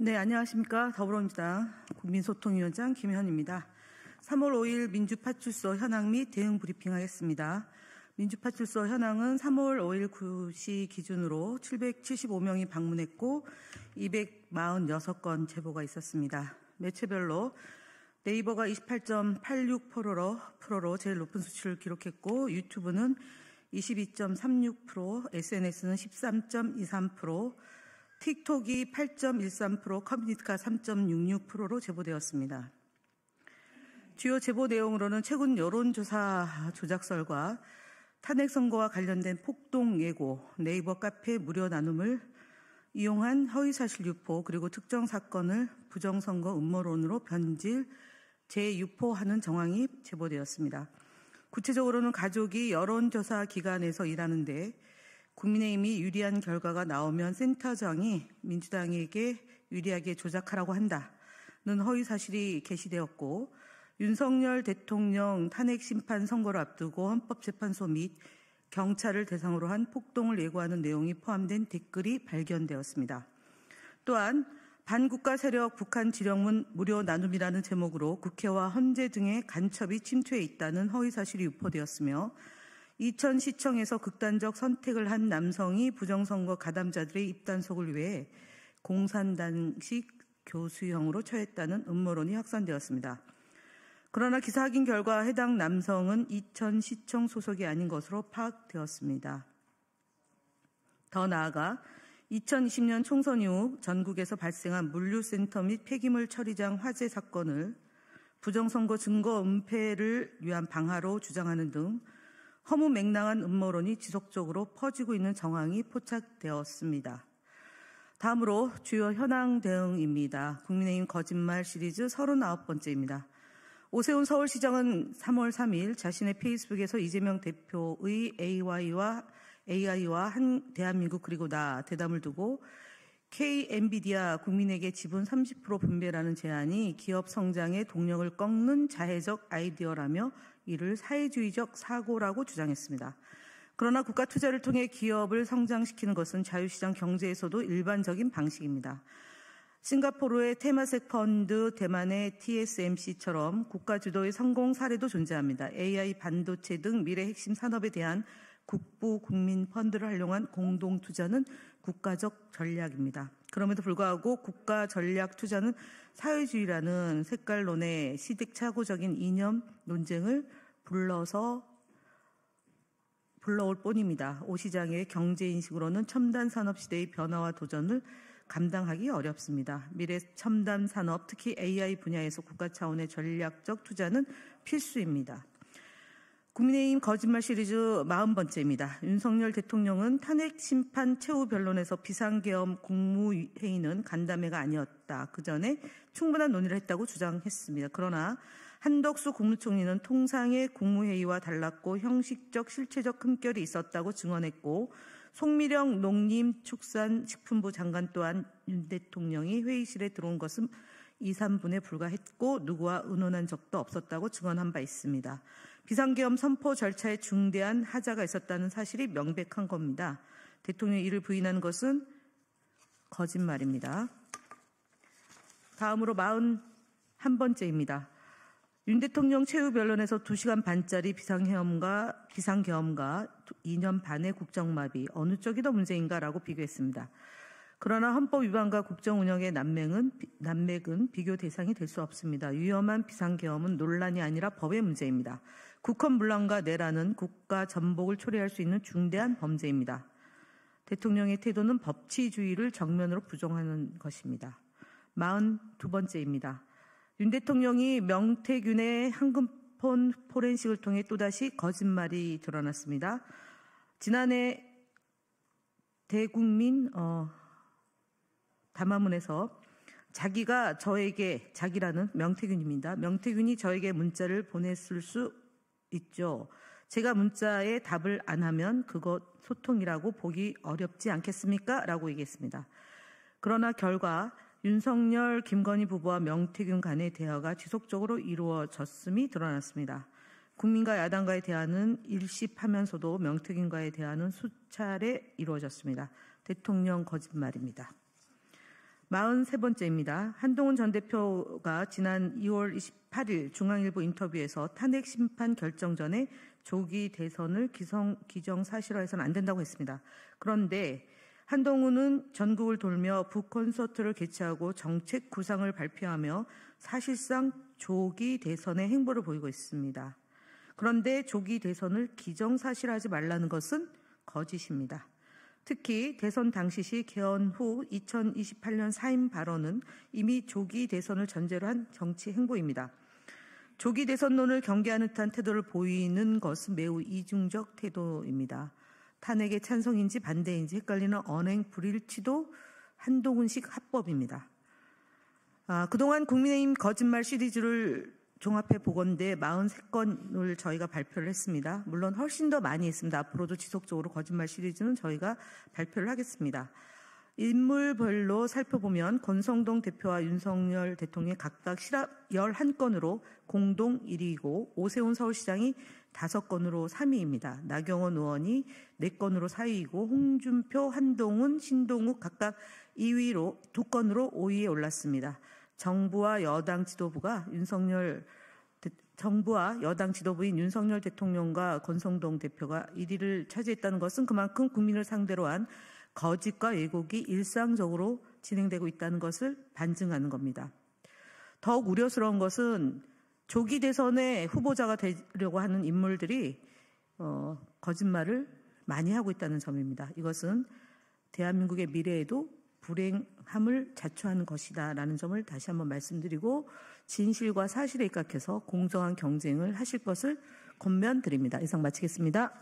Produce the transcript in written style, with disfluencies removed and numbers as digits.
네, 안녕하십니까. 더불어민주당 국민소통위원장 김현입니다. 3월 5일 민주파출소 현황 및 대응 브리핑하겠습니다. 민주파출소 현황은 3월 5일 9시 기준으로 775명이 방문했고 246건 제보가 있었습니다. 매체별로 네이버가 28.86%로 제일 높은 수치를 기록했고 유튜브는 22.36%, SNS는 13.23%, 틱톡이 8.13%, 커뮤니티가 3.66%로 제보되었습니다. 주요 제보 내용으로는 최근 여론조사 조작설과 탄핵 선거와 관련된 폭동 예고, 네이버 카페 무료 나눔을 이용한 허위사실 유포, 그리고 특정 사건을 부정선거 음모론으로 변질, 재유포하는 정황이 제보되었습니다. 구체적으로는 가족이 여론조사 기관에서 일하는데 국민의힘이 유리한 결과가 나오면 센터장이 민주당에게 유리하게 조작하라고 한다는 허위사실이 게시되었고, 윤석열 대통령 탄핵 심판 선거를 앞두고 헌법재판소 및 경찰을 대상으로 한 폭동을 예고하는 내용이 포함된 댓글이 발견되었습니다. 또한 반국가 세력 북한 지령문 무료 나눔이라는 제목으로 국회와 헌재 등의 간첩이 침투해 있다는 허위사실이 유포되었으며, 이천시청에서 극단적 선택을 한 남성이 부정선거 가담자들의 입단속을 위해 공산당식 교수형으로 처했다는 음모론이 확산되었습니다. 그러나 기사 확인 결과 해당 남성은 이천시청 소속이 아닌 것으로 파악되었습니다. 더 나아가 2020년 총선 이후 전국에서 발생한 물류센터 및 폐기물 처리장 화재 사건을 부정선거 증거 은폐를 위한 방화로 주장하는 등 허무맹랑한 음모론이 지속적으로 퍼지고 있는 정황이 포착되었습니다. 다음으로 주요 현황 대응입니다. 국민의힘 거짓말 시리즈 39번째입니다. 오세훈 서울시장은 3월 3일 자신의 페이스북에서 이재명 대표의 AI와 한 대한민국 그리고 나 대담을 두고 K-엔비디아 국민에게 지분 30% 분배라는 제안이 기업 성장의 동력을 꺾는 자해적 아이디어라며 이를 사회주의적 사고라고 주장했습니다. 그러나 국가 투자를 통해 기업을 성장시키는 것은 자유시장 경제에서도 일반적인 방식입니다. 싱가포르의 테마섹 펀드, 대만의 TSMC처럼 국가 주도의 성공 사례도 존재합니다. AI, 반도체 등 미래 핵심 산업에 대한 국부 국민 펀드를 활용한 공동 투자는 국가적 전략입니다. 그럼에도 불구하고 국가 전략 투자는 사회주의라는 색깔론의 시대착오적인 이념 논쟁을 불러올 뿐입니다. 오 시장의 경제인식으로는 첨단 산업 시대의 변화와 도전을 감당하기 어렵습니다. 미래 첨단 산업, 특히 AI 분야에서 국가 차원의 전략적 투자는 필수입니다. 국민의힘 거짓말 시리즈 40번째입니다. 윤석열 대통령은 탄핵 심판 최후 변론에서 비상계엄 국무회의는 간담회가 아니었다. 그 전에 충분한 논의를 했다고 주장했습니다. 그러나 한덕수 국무총리는 통상의 국무회의와 달랐고 형식적 실체적 흠결이 있었다고 증언했고, 송미령 농림축산식품부 장관 또한 윤 대통령이 회의실에 들어온 것은 2, 3분에 불과했고 누구와 의논한 적도 없었다고 증언한 바 있습니다. 비상계엄 선포 절차에 중대한 하자가 있었다는 사실이 명백한 겁니다. 대통령이 이를 부인하는 것은 거짓말입니다. 다음으로 41번째입니다. 윤 대통령 최후 변론에서 2시간 반짜리 비상계엄과 2년 반의 국정마비, 어느 쪽이 더 문제인가라고 비교했습니다. 그러나 헌법 위반과 국정 운영의 난맥은 비교 대상이 될 수 없습니다. 위험한 비상계엄은 논란이 아니라 법의 문제입니다. 국헌문란과 내란은 국가 전복을 초래할 수 있는 중대한 범죄입니다. 대통령의 태도는 법치주의를 정면으로 부정하는 것입니다. 42번째입니다. 윤 대통령이 명태균의 황금폰 포렌식을 통해 또다시 거짓말이 드러났습니다. 지난해 대국민 담화문에서 자기라는 명태균입니다. 명태균이 저에게 문자를 보냈을 수 있죠. 제가 문자에 답을 안 하면 그것 소통이라고 보기 어렵지 않겠습니까? 라고 얘기했습니다. 그러나 결과 윤석열, 김건희 부부와 명태균 간의 대화가 지속적으로 이루어졌음이 드러났습니다. 국민과 야당과의 대화는 일십하면서도 명태균과의 대화는 수차례 이루어졌습니다. 대통령 거짓말입니다. 43번째입니다. 한동훈 전 대표가 지난 2월 28일 중앙일보 인터뷰에서 탄핵 심판 결정 전에 조기 대선을 기정사실화해서는 안 된다고 했습니다. 그런데 한동훈은 전국을 돌며 북콘서트를 개최하고 정책 구상을 발표하며 사실상 조기 대선의 행보를 보이고 있습니다. 그런데 조기 대선을 기정사실화하지 말라는 것은 거짓입니다. 특히 대선 당시 개헌 후 2028년 사임 발언은 이미 조기 대선을 전제로 한 정치 행보입니다. 조기 대선론을 경계하는 듯한 태도를 보이는 것은 매우 이중적 태도입니다. 탄핵에 찬성인지 반대인지 헷갈리는 언행 불일치도 한동훈식 합법입니다. 그동안 국민의힘 거짓말 시리즈를 종합해 보건대 43건을 저희가 발표를 했습니다. 물론 훨씬 더 많이 했습니다. 앞으로도 지속적으로 거짓말 시리즈는 저희가 발표를 하겠습니다. 인물별로 살펴보면 권성동 대표와 윤석열 대통령이 각각 실압 11건으로 공동 1위이고 오세훈 서울시장이 5건으로 3위입니다. 나경원 의원이 4건으로 4위이고 홍준표, 한동훈, 신동욱 각각 2위로 2건으로 5위에 올랐습니다. 정부와 여당 지도부인 윤석열 대통령과 권성동 대표가 1위를 차지했다는 것은 그만큼 국민을 상대로 한 거짓과 왜곡이 일상적으로 진행되고 있다는 것을 반증하는 겁니다. 더욱 우려스러운 것은 조기 대선의 후보자가 되려고 하는 인물들이 거짓말을 많이 하고 있다는 점입니다. 이것은 대한민국의 미래에도 불행함을 자초하는 것이다라는 점을 다시 한번 말씀드리고 진실과 사실에 입각해서 공정한 경쟁을 하실 것을 권면드립니다. 이상 마치겠습니다.